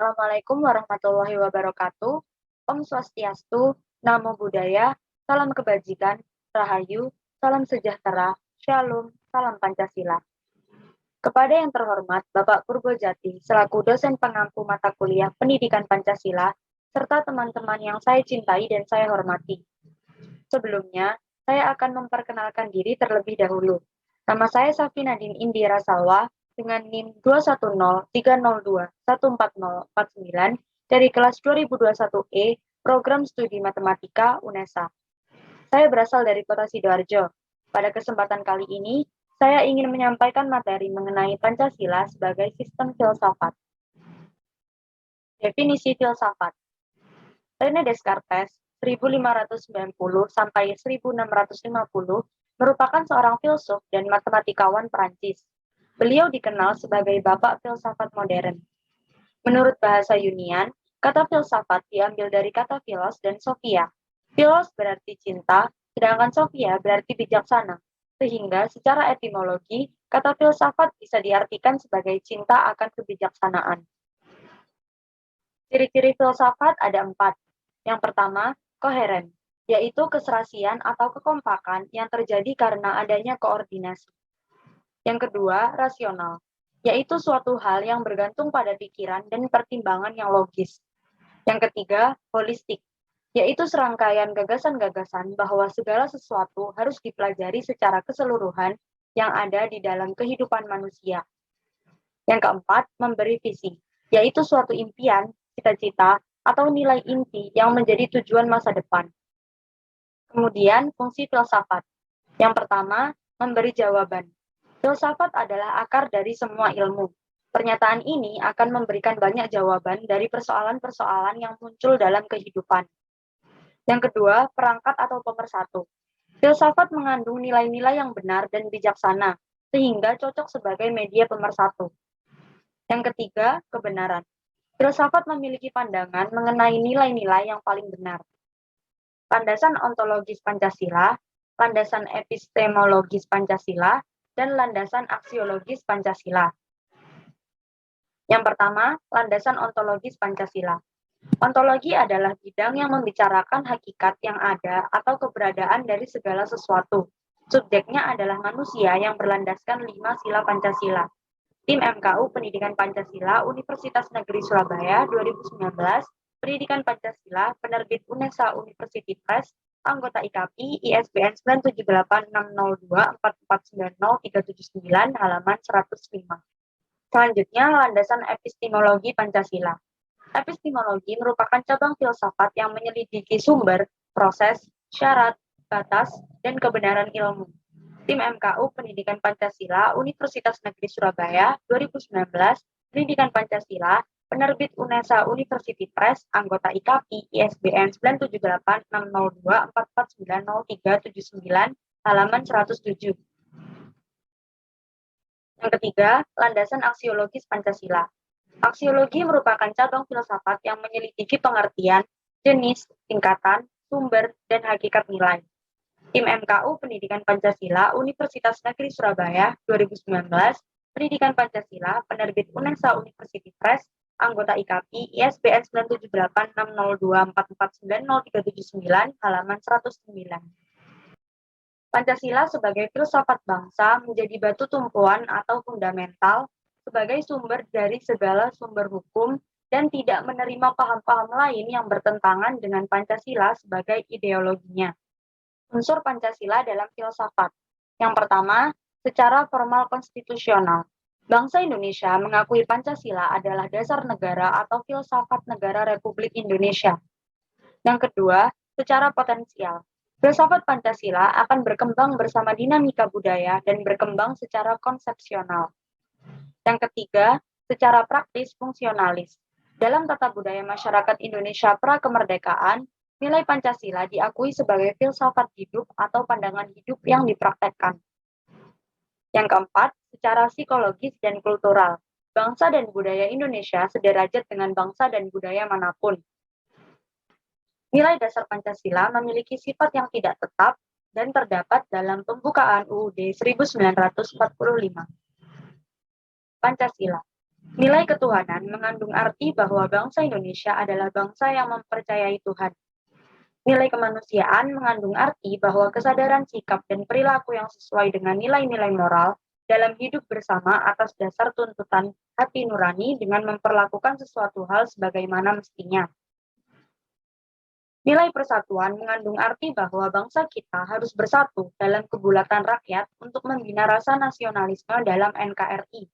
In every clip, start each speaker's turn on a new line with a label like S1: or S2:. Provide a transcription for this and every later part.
S1: Assalamualaikum warahmatullahi wabarakatuh. Om Swastiastu, Namo Buddhaya, Salam Kebajikan, Rahayu, Salam Sejahtera, Shalom, Salam Pancasila. Kepada yang terhormat Bapak Purbojati, selaku dosen pengampu mata kuliah Pendidikan Pancasila, serta teman-teman yang saya cintai dan saya hormati. Sebelumnya, saya akan memperkenalkan diri terlebih dahulu. Nama saya Safinadin Indira Salwa dengan NIM 21030214049 dari kelas 2021E Program Studi Matematika UNESA. Saya berasal dari Kota Sidoarjo. Pada kesempatan kali ini, saya ingin menyampaikan materi mengenai Pancasila sebagai sistem filsafat. Definisi filsafat. René Descartes 1590 sampai 1650 merupakan seorang filsuf dan matematikawan Prancis. Beliau dikenal sebagai bapak filsafat modern. Menurut bahasa Yunani, kata filsafat diambil dari kata philos dan sophia. Philos berarti cinta, sedangkan sophia berarti bijaksana. Sehingga secara etimologi, kata filsafat bisa diartikan sebagai cinta akan kebijaksanaan. Ciri-ciri filsafat ada 4. Yang pertama, koheren, yaitu keserasian atau kekompakan yang terjadi karena adanya koordinasi. Yang kedua, rasional, yaitu suatu hal yang bergantung pada pikiran dan pertimbangan yang logis. Yang ketiga, holistik, yaitu serangkaian gagasan-gagasan bahwa segala sesuatu harus dipelajari secara keseluruhan yang ada di dalam kehidupan manusia. Yang keempat, memberi visi, yaitu suatu impian, cita-cita, atau nilai inti yang menjadi tujuan masa depan. Kemudian, fungsi filsafat. Yang pertama, memberi jawaban. Filsafat adalah akar dari semua ilmu. Pernyataan ini akan memberikan banyak jawaban dari persoalan-persoalan yang muncul dalam kehidupan. Yang kedua, perangkat atau pemersatu. Filsafat mengandung nilai-nilai yang benar dan bijaksana, sehingga cocok sebagai media pemersatu. Yang ketiga, kebenaran. Filsafat memiliki pandangan mengenai nilai-nilai yang paling benar. Landasan ontologis Pancasila, landasan epistemologis Pancasila, dan landasan aksiologis Pancasila. Yang pertama, landasan ontologis Pancasila. Ontologi adalah bidang yang membicarakan hakikat yang ada atau keberadaan dari segala sesuatu. Subjeknya adalah manusia yang berlandaskan 5 sila Pancasila. Tim MKU Pendidikan Pancasila Universitas Negeri Surabaya 2019, Pendidikan Pancasila, Penerbit UNESA University Press, anggota IKAPI, ISBN 97860449039, halaman 105. Selanjutnya, landasan epistemologi Pancasila. Epistemologi merupakan cabang filsafat yang menyelidiki sumber, proses, syarat, batas, dan kebenaran ilmu. Tim MKU Pendidikan Pancasila Universitas Negeri Surabaya 2019, Pendidikan Pancasila, Penerbit UNESA University Press, anggota IKAPI, ISBN 97860449039, halaman 107. Yang ketiga, landasan aksiologis Pancasila. Aksiologi merupakan cabang filsafat yang menyelidiki pengertian, jenis, tingkatan, sumber, dan hakikat nilai. Tim MKU Pendidikan Pancasila Universitas Negeri Surabaya 2019, Pendidikan Pancasila, Penerbit UNESA University Press, anggota IKAPI, ISBN 97864490379, halaman 109. Pancasila sebagai filsafat bangsa menjadi batu tumpuan atau fundamental sebagai sumber dari segala sumber hukum dan tidak menerima paham-paham lain yang bertentangan dengan Pancasila sebagai ideologinya. Unsur Pancasila dalam filsafat. Yang pertama, secara formal konstitusional. Bangsa Indonesia mengakui Pancasila adalah dasar negara atau filsafat negara Republik Indonesia. Yang kedua, secara potensial. Filsafat Pancasila akan berkembang bersama dinamika budaya dan berkembang secara konsepsional. Yang ketiga, secara praktis fungsionalis. Dalam tata budaya masyarakat Indonesia pra-kemerdekaan, nilai Pancasila diakui sebagai filsafat hidup atau pandangan hidup yang dipraktekkan. Yang keempat, secara psikologis dan kultural. Bangsa dan budaya Indonesia sederajat dengan bangsa dan budaya manapun. Nilai dasar Pancasila memiliki sifat yang tidak tetap dan terdapat dalam pembukaan UUD 1945. Pancasila. Nilai ketuhanan mengandung arti bahwa bangsa Indonesia adalah bangsa yang mempercayai Tuhan. Nilai kemanusiaan mengandung arti bahwa kesadaran sikap dan perilaku yang sesuai dengan nilai-nilai moral dalam hidup bersama atas dasar tuntutan hati nurani dengan memperlakukan sesuatu hal sebagaimana mestinya. Nilai persatuan mengandung arti bahwa bangsa kita harus bersatu dalam kebulatan rakyat untuk membina rasa nasionalisme dalam NKRI.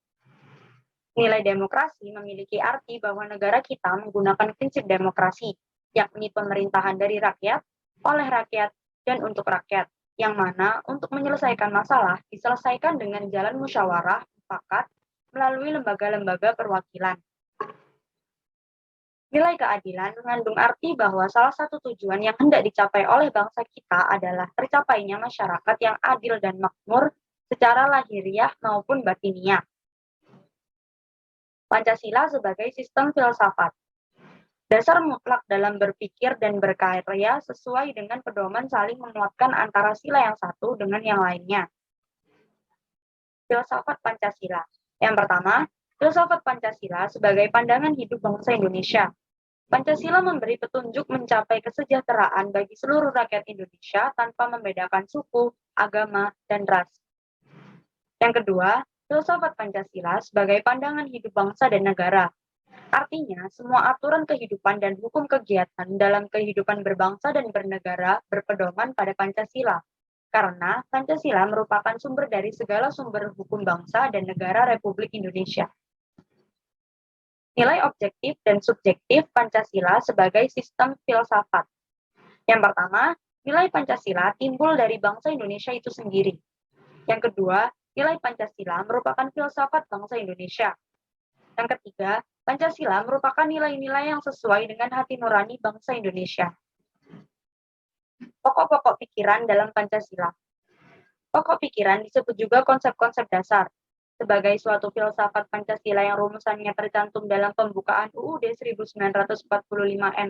S1: Nilai demokrasi memiliki arti bahwa negara kita menggunakan prinsip demokrasi, yakni pemerintahan dari rakyat, oleh rakyat, dan untuk rakyat, yang mana untuk menyelesaikan masalah diselesaikan dengan jalan musyawarah, mufakat, melalui lembaga-lembaga perwakilan. Nilai keadilan mengandung arti bahwa salah satu tujuan yang hendak dicapai oleh bangsa kita adalah tercapainya masyarakat yang adil dan makmur secara lahiriah maupun batiniah. Pancasila sebagai sistem filsafat. Dasar mutlak dalam berpikir dan berkarya sesuai dengan pedoman saling menguatkan antara sila yang satu dengan yang lainnya. Filsafat Pancasila. Yang pertama, filsafat Pancasila sebagai pandangan hidup bangsa Indonesia. Pancasila memberi petunjuk mencapai kesejahteraan bagi seluruh rakyat Indonesia tanpa membedakan suku, agama, dan ras. Yang kedua, filsafat Pancasila sebagai pandangan hidup bangsa dan negara. Artinya, semua aturan kehidupan dan hukum kegiatan dalam kehidupan berbangsa dan bernegara berpedoman pada Pancasila. Karena Pancasila merupakan sumber dari segala sumber hukum bangsa dan negara Republik Indonesia. Nilai objektif dan subjektif Pancasila sebagai sistem filsafat. Yang pertama, nilai Pancasila timbul dari bangsa Indonesia itu sendiri. Yang kedua, nilai Pancasila merupakan filsafat bangsa Indonesia. Yang ketiga, Pancasila merupakan nilai-nilai yang sesuai dengan hati nurani bangsa Indonesia. Pokok-pokok pikiran dalam Pancasila. Pokok pikiran disebut juga konsep-konsep dasar. Sebagai suatu filsafat Pancasila yang rumusannya tercantum dalam pembukaan UUD 1945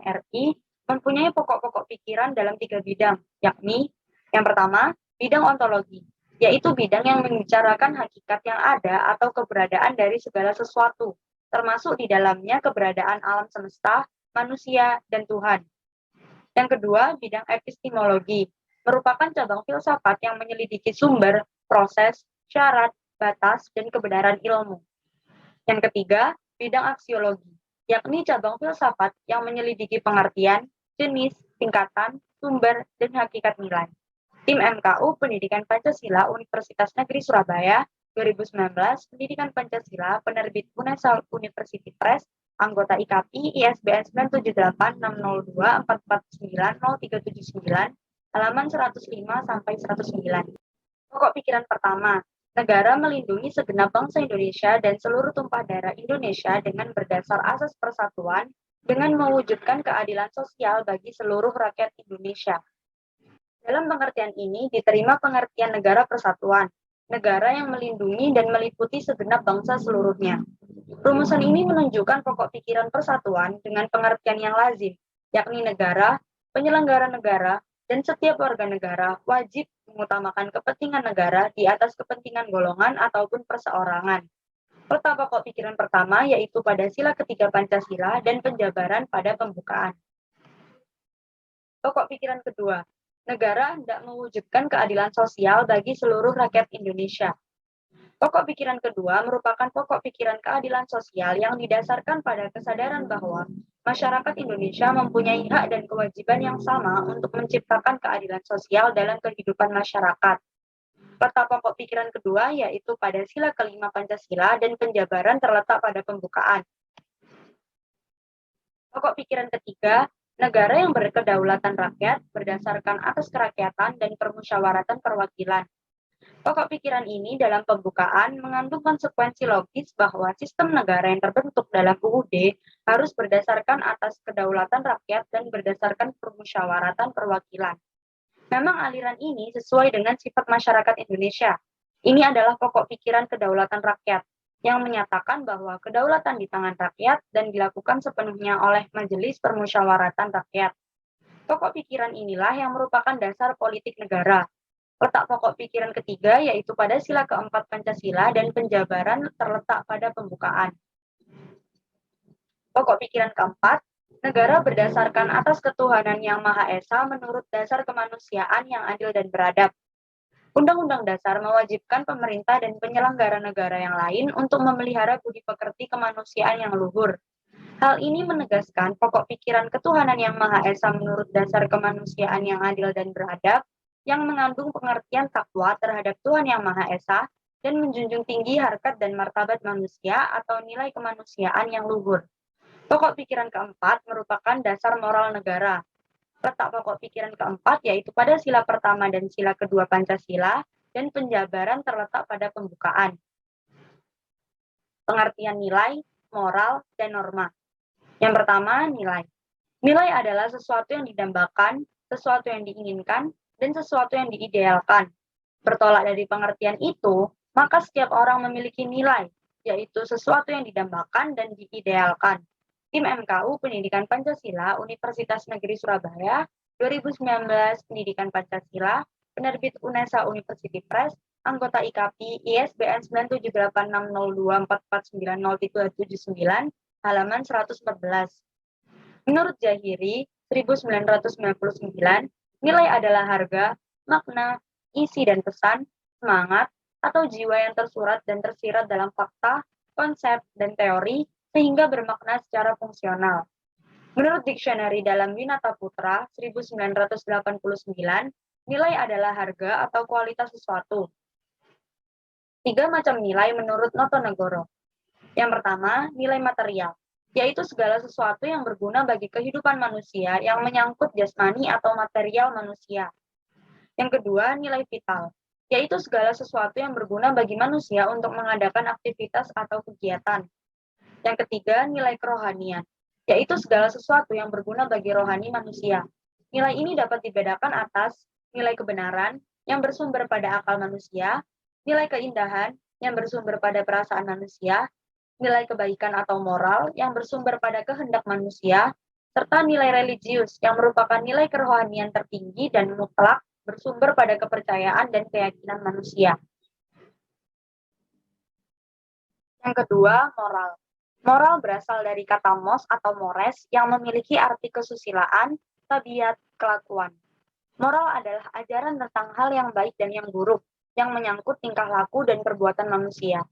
S1: NRI, mempunyai pokok-pokok pikiran dalam 3 bidang, yakni yang pertama, bidang ontologi, yaitu bidang yang membicarakan hakikat yang ada atau keberadaan dari segala sesuatu, termasuk di dalamnya keberadaan alam semesta, manusia, dan Tuhan. Yang kedua, bidang epistemologi, merupakan cabang filsafat yang menyelidiki sumber, proses, syarat, batas, dan kebenaran ilmu. Yang ketiga, bidang aksiologi, yakni cabang filsafat yang menyelidiki pengertian, jenis, tingkatan, sumber, dan hakikat nilai. Tim MKU Pendidikan Pancasila Universitas Negeri Surabaya 2019, Pendidikan Pancasila, penerbit Unesal University Press, anggota IKAPI, ISBN 9786024490379, halaman 105-109. Pokok pikiran pertama, negara melindungi segenap bangsa Indonesia dan seluruh tumpah darah Indonesia dengan berdasar asas persatuan, dengan mewujudkan keadilan sosial bagi seluruh rakyat Indonesia. Dalam pengertian ini diterima pengertian negara persatuan, negara yang melindungi dan meliputi segenap bangsa seluruhnya. Rumusan ini menunjukkan pokok pikiran persatuan dengan pengertian yang lazim, yakni negara, penyelenggara negara, dan setiap warga negara wajib mengutamakan kepentingan negara di atas kepentingan golongan ataupun perseorangan. Letak pokok pikiran pertama yaitu pada sila ketiga Pancasila dan penjabaran pada pembukaan. Pokok pikiran kedua, negara hendak mewujudkan keadilan sosial bagi seluruh rakyat Indonesia. Pokok pikiran kedua merupakan pokok pikiran keadilan sosial yang didasarkan pada kesadaran bahwa masyarakat Indonesia mempunyai hak dan kewajiban yang sama untuk menciptakan keadilan sosial dalam kehidupan masyarakat. Letak pokok pikiran kedua yaitu pada sila kelima Pancasila dan penjabaran terletak pada pembukaan. Pokok pikiran ketiga, negara yang berkedaulatan rakyat berdasarkan atas kerakyatan dan permusyawaratan perwakilan. Pokok pikiran ini dalam pembukaan mengandung konsekuensi logis bahwa sistem negara yang terbentuk dalam UUD harus berdasarkan atas kedaulatan rakyat dan berdasarkan permusyawaratan perwakilan. Memang aliran ini sesuai dengan sifat masyarakat Indonesia. Ini adalah pokok pikiran kedaulatan rakyat, yang menyatakan bahwa kedaulatan di tangan rakyat dan dilakukan sepenuhnya oleh Majelis Permusyawaratan Rakyat. Pokok pikiran inilah yang merupakan dasar politik negara. Letak pokok pikiran ketiga yaitu pada sila keempat Pancasila dan penjabaran terletak pada pembukaan. Pokok pikiran keempat, negara berdasarkan atas ketuhanan yang Maha Esa menurut dasar kemanusiaan yang adil dan beradab. Undang-Undang Dasar mewajibkan pemerintah dan penyelenggara negara yang lain untuk memelihara budi pekerti kemanusiaan yang luhur. Hal ini menegaskan pokok pikiran ketuhanan yang Maha Esa menurut dasar kemanusiaan yang adil dan beradab, yang mengandung pengertian takwa terhadap Tuhan yang Maha Esa dan menjunjung tinggi harkat dan martabat manusia atau nilai kemanusiaan yang luhur. Pokok pikiran keempat merupakan dasar moral negara. Letak pokok pikiran keempat yaitu pada sila pertama dan sila kedua Pancasila, dan penjabaran terletak pada pembukaan. Pengertian nilai, moral, dan norma. Yang pertama, nilai. Nilai adalah sesuatu yang didambakan, sesuatu yang diinginkan, dan sesuatu yang diidealkan. Bertolak dari pengertian itu, maka setiap orang memiliki nilai, yaitu sesuatu yang didambakan dan diidealkan. Tim MKU Pendidikan Pancasila Universitas Negeri Surabaya 2019 Pendidikan Pancasila, penerbit UNESA University Press, anggota IKAPI ISBN 9786024490379, halaman 114. Menurut Zahiri 1999, nilai adalah harga, makna, isi dan pesan, semangat, atau jiwa yang tersurat dan tersirat dalam fakta, konsep, dan teori sehingga bermakna secara fungsional. Menurut diksionari dalam Winata Putra 1989, nilai adalah harga atau kualitas sesuatu. 3 macam nilai menurut Notonegoro. Yang pertama, nilai material, yaitu segala sesuatu yang berguna bagi kehidupan manusia yang menyangkut jasmani atau material manusia. Yang kedua, nilai vital, yaitu segala sesuatu yang berguna bagi manusia untuk mengadakan aktivitas atau kegiatan. Yang ketiga, nilai kerohanian, yaitu segala sesuatu yang berguna bagi rohani manusia. Nilai ini dapat dibedakan atas nilai kebenaran yang bersumber pada akal manusia, nilai keindahan yang bersumber pada perasaan manusia, nilai kebaikan atau moral yang bersumber pada kehendak manusia, serta nilai religius yang merupakan nilai kerohanian tertinggi dan mutlak bersumber pada kepercayaan dan keyakinan manusia. Yang kedua, moral. Moral berasal dari kata mos atau mores yang memiliki arti kesusilaan, tabiat, kelakuan. Moral adalah ajaran tentang hal yang baik dan yang buruk, yang menyangkut tingkah laku dan perbuatan manusia.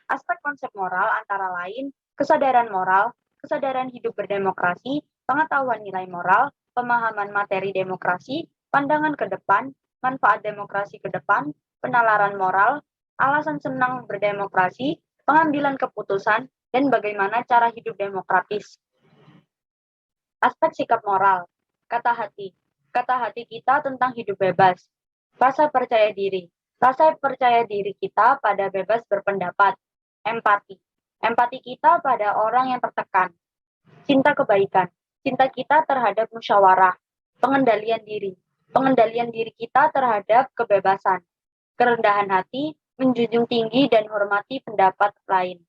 S1: Aspek konsep moral antara lain kesadaran moral, kesadaran hidup berdemokrasi, pengetahuan nilai moral, pemahaman materi demokrasi, pandangan ke depan, manfaat demokrasi ke depan, penalaran moral, alasan senang berdemokrasi, pengambilan keputusan, dan bagaimana cara hidup demokratis. Aspek sikap moral, kata hati. Kata hati kita tentang hidup bebas. Rasa percaya diri. Rasa percaya diri kita pada bebas berpendapat. Empati. Empati kita pada orang yang tertekan. Cinta kebaikan. Cinta kita terhadap musyawarah. Pengendalian diri. Pengendalian diri kita terhadap kebebasan. Kerendahan hati, menjunjung tinggi dan hormati pendapat lain.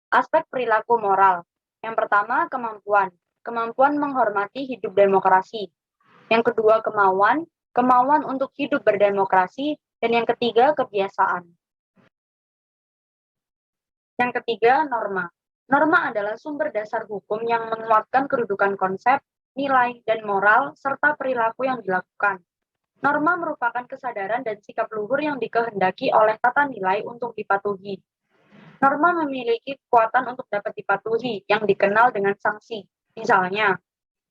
S1: Aspek perilaku moral. Yang pertama, kemampuan. Kemampuan menghormati hidup demokrasi. Yang kedua, kemauan. Kemauan untuk hidup berdemokrasi. Dan yang ketiga, kebiasaan. Yang ketiga, norma. Norma adalah sumber dasar hukum yang menguatkan kedudukan konsep, nilai, dan moral, serta perilaku yang dilakukan. Norma merupakan kesadaran dan sikap luhur yang dikehendaki oleh tata nilai untuk dipatuhi. Norma memiliki kekuatan untuk dapat dipatuhi yang dikenal dengan sanksi. Misalnya,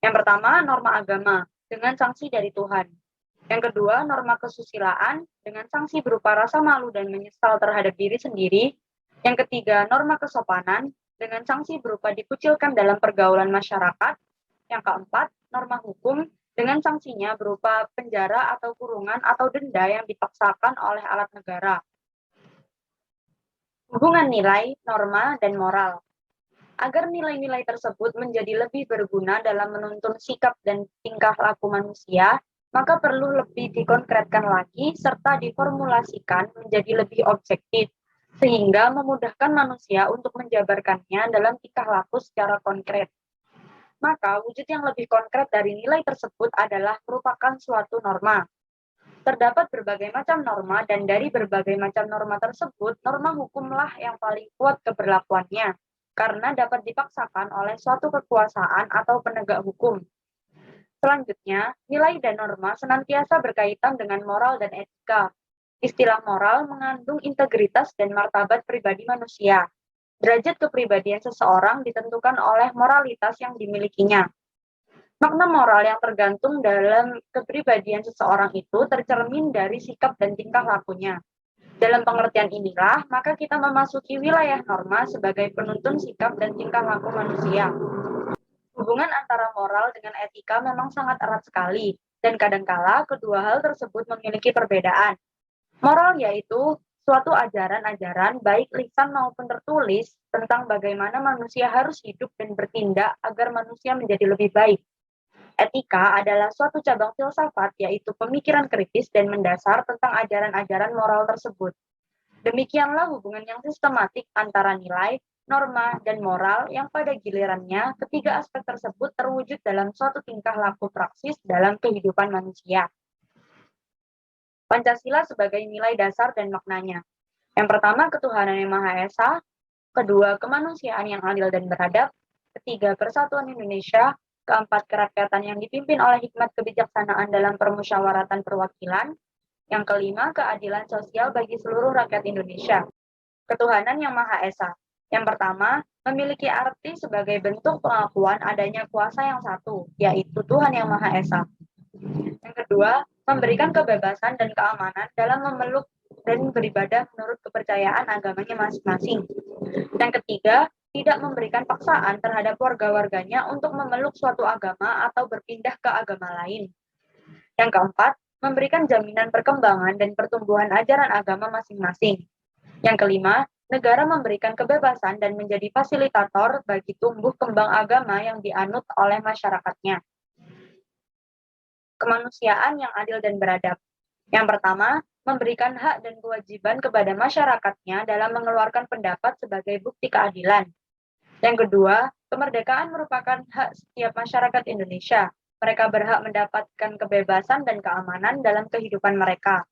S1: yang pertama, norma agama dengan sanksi dari Tuhan. Yang kedua, norma kesusilaan dengan sanksi berupa rasa malu dan menyesal terhadap diri sendiri. Yang ketiga, norma kesopanan dengan sanksi berupa dikucilkan dalam pergaulan masyarakat. Yang keempat, norma hukum dengan sanksinya berupa penjara atau kurungan atau denda yang dipaksakan oleh alat negara. Hubungan nilai, norma, dan moral. Agar nilai-nilai tersebut menjadi lebih berguna dalam menuntun sikap dan tingkah laku manusia, maka perlu lebih dikonkretkan lagi serta diformulasikan menjadi lebih objektif, sehingga memudahkan manusia untuk menjabarkannya dalam tingkah laku secara konkret. Maka wujud yang lebih konkret dari nilai tersebut adalah merupakan suatu norma. Terdapat berbagai macam norma, dan dari berbagai macam norma tersebut, norma hukumlah yang paling kuat keberlakuannya. karena dapat dipaksakan oleh suatu kekuasaan atau penegak hukum. Selanjutnya, nilai dan norma senantiasa berkaitan dengan moral dan etika. Istilah moral mengandung integritas dan martabat pribadi manusia. Derajat kepribadian seseorang ditentukan oleh moralitas yang dimilikinya. Makna moral yang tergantung dalam kepribadian seseorang itu tercermin dari sikap dan tingkah lakunya. Dalam pengertian inilah, maka kita memasuki wilayah norma sebagai penuntun sikap dan tingkah laku manusia. Hubungan antara moral dengan etika memang sangat erat sekali, dan kadangkala kedua hal tersebut memiliki perbedaan. Moral yaitu suatu ajaran-ajaran baik lisan maupun tertulis tentang bagaimana manusia harus hidup dan bertindak agar manusia menjadi lebih baik. Etika adalah suatu cabang filsafat yaitu pemikiran kritis dan mendasar tentang ajaran-ajaran moral tersebut. Demikianlah hubungan yang sistematik antara nilai, norma, dan moral yang pada gilirannya ketiga aspek tersebut terwujud dalam suatu tingkah laku praksis dalam kehidupan manusia. Pancasila sebagai nilai dasar dan maknanya. Yang pertama, ketuhanan yang Maha Esa. Kedua, kemanusiaan yang adil dan beradab. Ketiga, persatuan Indonesia. Keempat, kerakyatan yang dipimpin oleh hikmat kebijaksanaan dalam permusyawaratan perwakilan. Yang kelima, keadilan sosial bagi seluruh rakyat Indonesia. Ketuhanan yang Maha Esa. Yang pertama, memiliki arti sebagai bentuk pengakuan adanya kuasa yang satu, yaitu Tuhan yang Maha Esa. Yang kedua, memberikan kebebasan dan keamanan dalam memeluk dan beribadah menurut kepercayaan agamanya masing-masing. Yang ketiga, tidak memberikan paksaan terhadap warga-warganya untuk memeluk suatu agama atau berpindah ke agama lain. Yang keempat, memberikan jaminan perkembangan dan pertumbuhan ajaran agama masing-masing. Yang kelima, negara memberikan kebebasan dan menjadi fasilitator bagi tumbuh kembang agama yang dianut oleh masyarakatnya. Kemanusiaan yang adil dan beradab. Yang pertama, memberikan hak dan kewajiban kepada masyarakatnya dalam mengeluarkan pendapat sebagai bukti keadilan. Yang kedua, kemerdekaan merupakan hak setiap masyarakat Indonesia. Mereka berhak mendapatkan kebebasan dan keamanan dalam kehidupan mereka.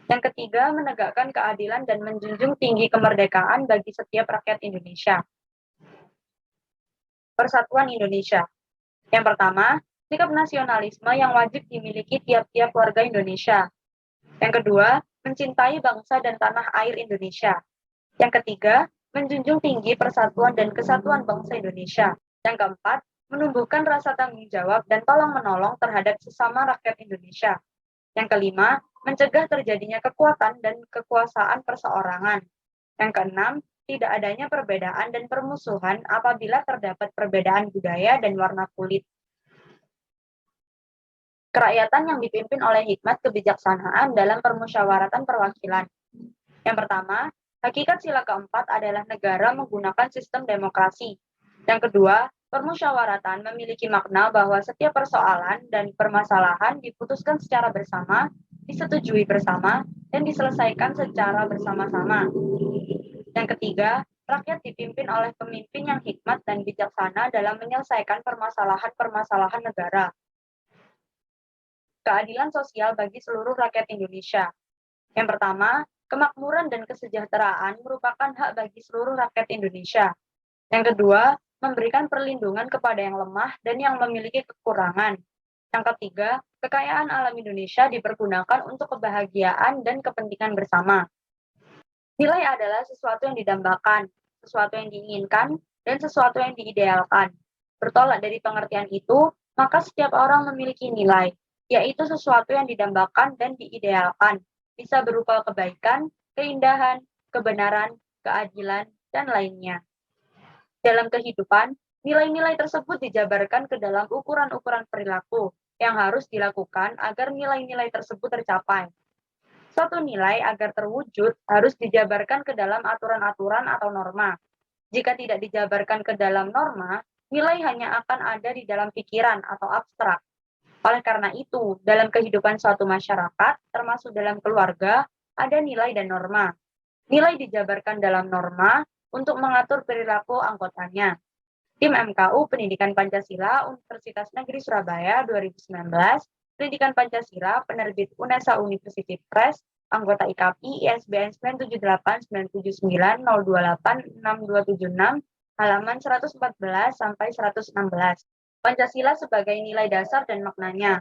S1: Yang ketiga, menegakkan keadilan dan menjunjung tinggi kemerdekaan bagi setiap rakyat Indonesia. Persatuan Indonesia. Yang pertama, sikap nasionalisme yang wajib dimiliki tiap-tiap warga Indonesia. Yang kedua, mencintai bangsa dan tanah air Indonesia. Yang ketiga, menjunjung tinggi persatuan dan kesatuan bangsa Indonesia. Yang keempat, menumbuhkan rasa tanggung jawab dan tolong-menolong terhadap sesama rakyat Indonesia. Yang kelima, mencegah terjadinya kekuatan dan kekuasaan perseorangan. Yang keenam, tidak adanya perbedaan dan permusuhan apabila terdapat perbedaan budaya dan warna kulit. Kerakyatan yang dipimpin oleh hikmat kebijaksanaan dalam permusyawaratan perwakilan. Yang pertama, hakikat sila keempat adalah negara menggunakan sistem demokrasi. Yang kedua, permusyawaratan memiliki makna bahwa setiap persoalan dan permasalahan diputuskan secara bersama, disetujui bersama, dan diselesaikan secara bersama-sama. Yang ketiga, rakyat dipimpin oleh pemimpin yang hikmat dan bijaksana dalam menyelesaikan permasalahan-permasalahan negara. Keadilan sosial bagi seluruh rakyat Indonesia. Yang pertama, kemakmuran dan kesejahteraan merupakan hak bagi seluruh rakyat Indonesia. Yang kedua, memberikan perlindungan kepada yang lemah dan yang memiliki kekurangan. Yang ketiga, kekayaan alam Indonesia dipergunakan untuk kebahagiaan dan kepentingan bersama. Nilai adalah sesuatu yang didambakan, sesuatu yang diinginkan, dan sesuatu yang diidealkan. Bertolak dari pengertian itu, maka setiap orang memiliki nilai, yaitu sesuatu yang didambakan dan diidealkan, bisa berupa kebaikan, keindahan, kebenaran, keadilan, dan lainnya. Dalam kehidupan, nilai-nilai tersebut dijabarkan ke dalam ukuran-ukuran perilaku yang harus dilakukan agar nilai-nilai tersebut tercapai. Suatu nilai agar terwujud harus dijabarkan ke dalam aturan-aturan atau norma. Jika tidak dijabarkan ke dalam norma, nilai hanya akan ada di dalam pikiran atau abstrak. Oleh karena itu, dalam kehidupan suatu masyarakat, termasuk dalam keluarga, ada nilai dan norma. Nilai dijabarkan dalam norma untuk mengatur perilaku anggotanya. Tim MKU Pendidikan Pancasila Universitas Negeri Surabaya 2019, Pendidikan Pancasila, penerbit UNESA University Press, anggota IKAPI, ISBN 9789790286276, halaman 114 sampai 116. Pancasila sebagai nilai dasar dan maknanya.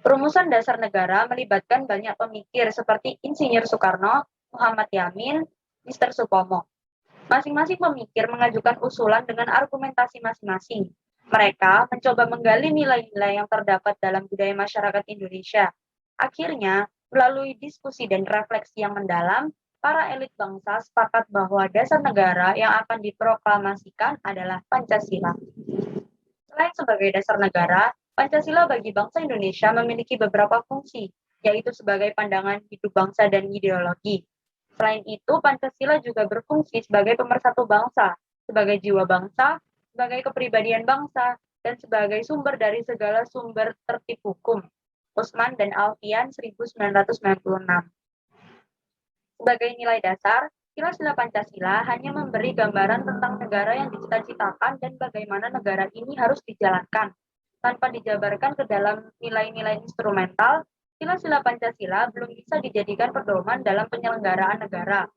S1: Perumusan dasar negara melibatkan banyak pemikir seperti Insinyur Soekarno, Muhammad Yamin, Mr. Supomo. Masing-masing pemikir mengajukan usulan dengan argumentasi masing-masing. Mereka mencoba menggali nilai-nilai yang terdapat dalam budaya masyarakat Indonesia. Akhirnya, melalui diskusi dan refleksi yang mendalam, para elit bangsa sepakat bahwa dasar negara yang akan diproklamasikan adalah Pancasila. Selain sebagai dasar negara, Pancasila bagi bangsa Indonesia memiliki beberapa fungsi, yaitu sebagai pandangan hidup bangsa dan ideologi. Selain itu, Pancasila juga berfungsi sebagai pemersatu bangsa, sebagai jiwa bangsa, sebagai kepribadian bangsa, dan sebagai sumber dari segala sumber tertib hukum. Usman dan Alfian 1996. Sebagai nilai dasar, sila-sila Pancasila hanya memberi gambaran tentang negara yang dicita-citakan dan bagaimana negara ini harus dijalankan. Tanpa dijabarkan ke dalam nilai-nilai instrumental, sila-sila Pancasila belum bisa dijadikan pedoman dalam penyelenggaraan negara.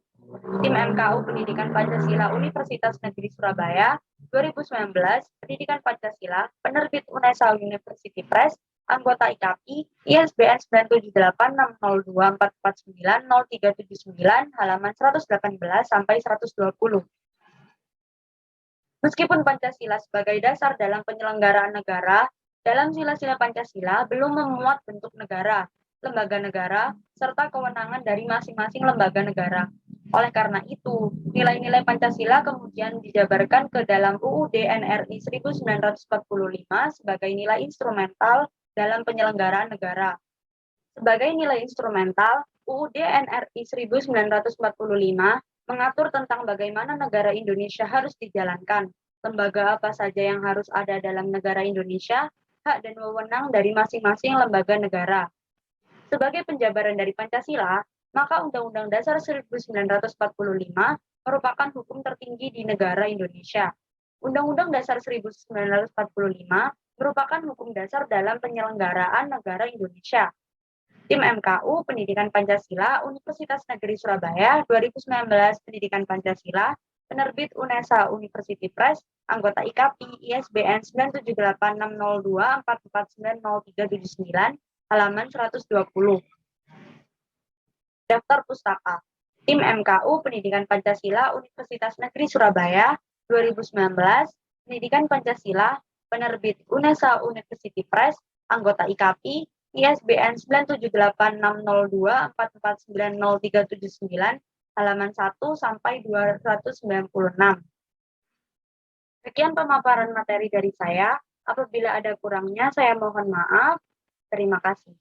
S1: Tim MKU Pendidikan Pancasila Universitas Negeri Surabaya, 2019, Pendidikan Pancasila, penerbit UNESA University Press, anggota IKAPI, ISBN 9786024490379, halaman 118 sampai 120. Meskipun Pancasila sebagai dasar dalam penyelenggaraan negara, dalam sila-sila Pancasila belum memuat bentuk negara, lembaga negara, serta kewenangan dari masing-masing lembaga negara. Oleh karena itu, nilai-nilai Pancasila kemudian dijabarkan ke dalam UUD NRI 1945 sebagai nilai instrumental dalam penyelenggaraan negara. Sebagai nilai instrumental, UUD NRI 1945 mengatur tentang bagaimana negara Indonesia harus dijalankan, lembaga apa saja yang harus ada dalam negara Indonesia, hak dan wewenang dari masing-masing lembaga negara. Sebagai penjabaran dari Pancasila, maka Undang-Undang Dasar 1945 merupakan hukum tertinggi di negara Indonesia. Undang-Undang Dasar 1945 merupakan hukum dasar dalam penyelenggaraan negara Indonesia. Tim MKU Pendidikan Pancasila Universitas Negeri Surabaya 2019 Pendidikan Pancasila, penerbit UNESA University Press, anggota IKAPI ISBN 9786024490379, halaman 120. Daftar pustaka. Tim MKU Pendidikan Pancasila Universitas Negeri Surabaya 2019, Pendidikan Pancasila, penerbit UNESA University Press, anggota IKAPI, ISBN 9786024490379, halaman 1 sampai 296. Sekian pemaparan materi dari saya. Apabila ada kurangnya, saya mohon maaf. Terima kasih.